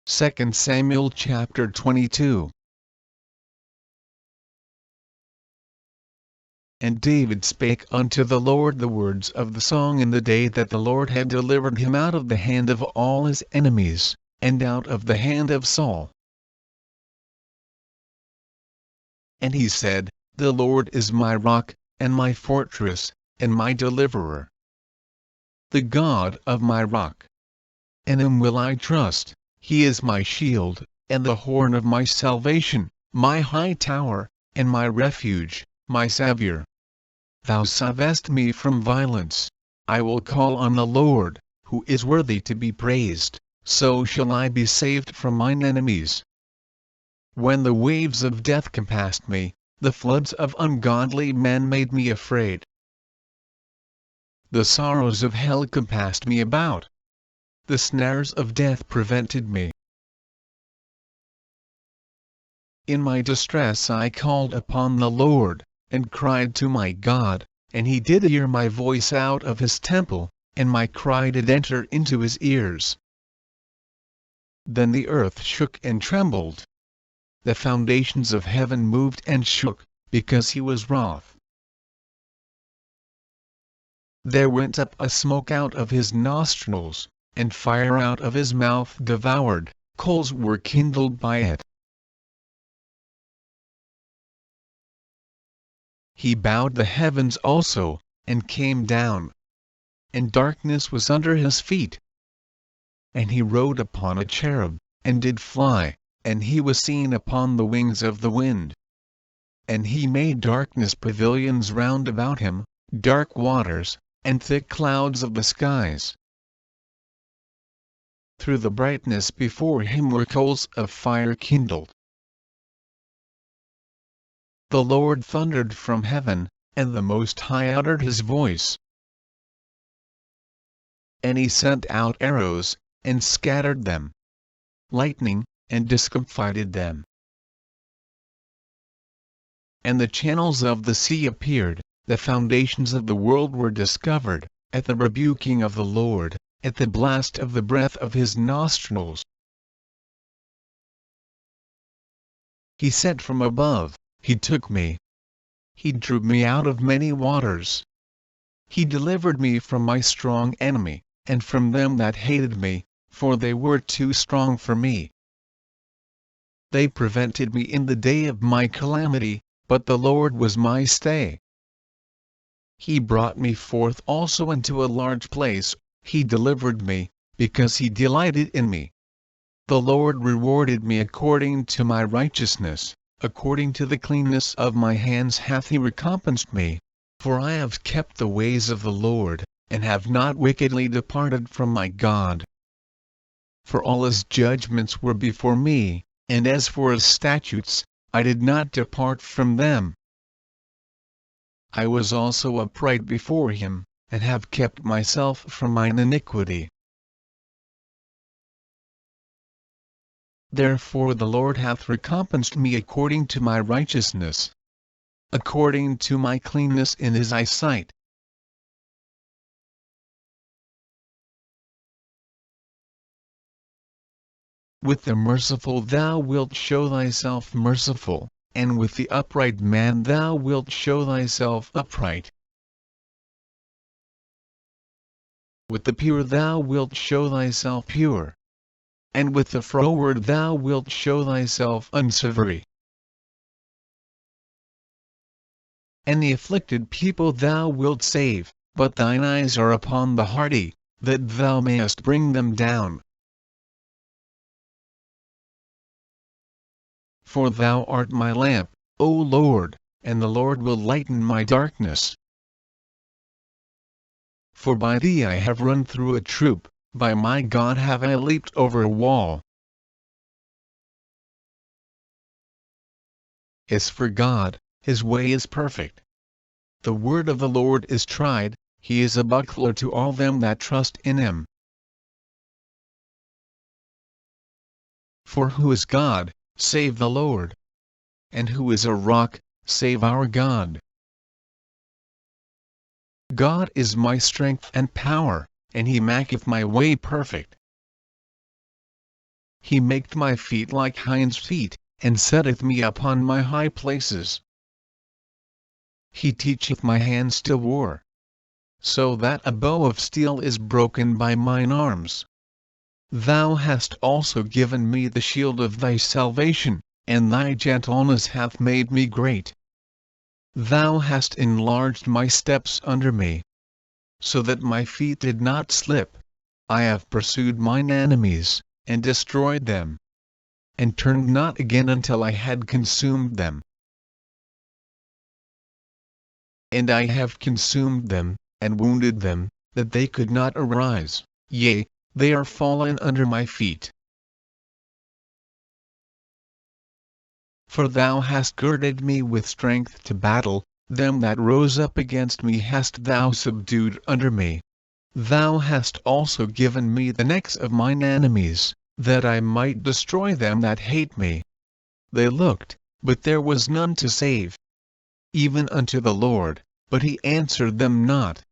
2 Samuel chapter 22. And David spake unto the Lord the words of the song in the day that the Lord had delivered him out of the hand of all his enemies, and out of the hand of Saul. And he said, The Lord is my rock, and my fortress, and my deliverer, the God of my rock. In him will I trust. He is my shield, and the horn of my salvation, my high tower, and my refuge, my Saviour. Thou savest me from violence. I will call on the Lord, who is worthy to be praised, so shall I be saved from mine enemies. When the waves of death compassed me, the floods of ungodly men made me afraid. The sorrows of hell compassed me about. The snares of death prevented me. In my distress I called upon the Lord, and cried to my God, and he did hear my voice out of his temple, and my cry did enter into his ears. Then the earth shook and trembled. The foundations of heaven moved and shook, because he was wroth. There went up a smoke out of his nostrils, and fire out of his mouth devoured, coals were kindled by it. He bowed the heavens also, and came down. And darkness was under his feet. And he rode upon a cherub, and did fly, and he was seen upon the wings of the wind. And he made darkness pavilions round about him, dark waters, and thick clouds of the skies. Through the brightness before him were coals of fire kindled. The Lord thundered from heaven, and the Most High uttered his voice. And he sent out arrows, and scattered them. Lightning, and discomfited them. And the channels of the sea appeared, the foundations of the world were discovered, at the rebuking of the Lord, at the blast of the breath of his nostrils. He sent from above, he took me. He drew me out of many waters. He delivered me from my strong enemy, and from them that hated me, for they were too strong for me. They prevented me in the day of my calamity, but the Lord was my stay. He brought me forth also into a large place. He delivered me, because he delighted in me. The Lord rewarded me according to my righteousness, according to the cleanness of my hands hath he recompensed me, for I have kept the ways of the Lord, and have not wickedly departed from my God. For all his judgments were before me, and as for his statutes, I did not depart from them. I was also upright before him, and have kept myself from mine iniquity. Therefore the Lord hath recompensed me according to my righteousness, according to my cleanness in his eyesight. With the merciful thou wilt show thyself merciful, and with the upright man thou wilt show thyself upright. With the pure thou wilt show thyself pure, and with the froward thou wilt show thyself unsavoury. And the afflicted people thou wilt save, but thine eyes are upon the hardy, that thou mayest bring them down. For thou art my lamp, O Lord, and the Lord will lighten my darkness. For by thee I have run through a troop, by my God have I leaped over a wall. As for God, his way is perfect. The word of the Lord is tried, he is a buckler to all them that trust in him. For who is God, save the Lord? And who is a rock, save our God? God is my strength and power, and he maketh my way perfect. He maketh my feet like hinds' feet, and setteth me upon my high places. He teacheth my hands to war, so that a bow of steel is broken by mine arms. Thou hast also given me the shield of thy salvation, and thy gentleness hath made me great. Thou hast enlarged my steps under me, so that my feet did not slip. I have pursued mine enemies, and destroyed them, and turned not again until I had consumed them. And I have consumed them, and wounded them, that they could not arise, yea, they are fallen under my feet. For thou hast girded me with strength to battle, them that rose up against me hast thou subdued under me. Thou hast also given me the necks of mine enemies, that I might destroy them that hate me. They looked, but there was none to save. Even unto the Lord, but he answered them not.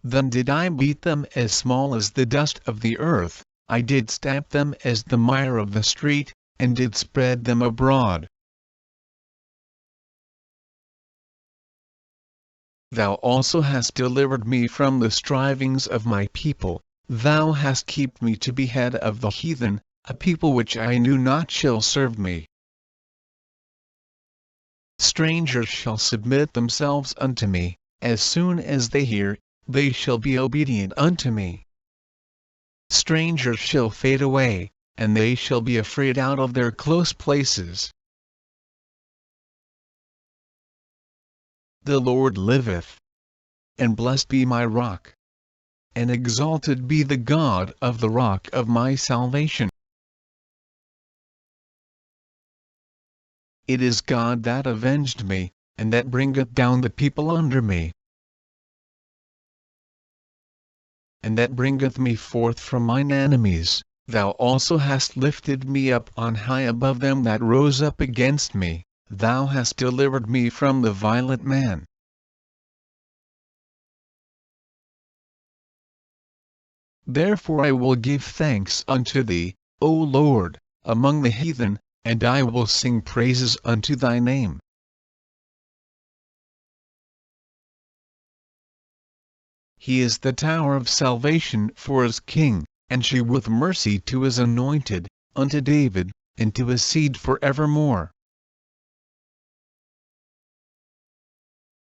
Then did I beat them as small as the dust of the earth, I did stamp them as the mire of the street, and did spread them abroad. Thou also hast delivered me from the strivings of my people, thou hast kept me to be head of the heathen, a people which I knew not shall serve me. Strangers shall submit themselves unto me, as soon as they hear, they shall be obedient unto me. Strangers shall fade away, and they shall be afraid out of their close places. The Lord liveth. And blessed be my rock. And exalted be the God of the rock of my salvation. It is God that avenged me, and that bringeth down the people under me. And that bringeth me forth from mine enemies. Thou also hast lifted me up on high above them that rose up against me, thou hast delivered me from the violent man. Therefore I will give thanks unto thee, O Lord, among the heathen, and I will sing praises unto thy name. He is the tower of salvation for his king, and sheweth mercy to his anointed, unto David, and to his seed for evermore.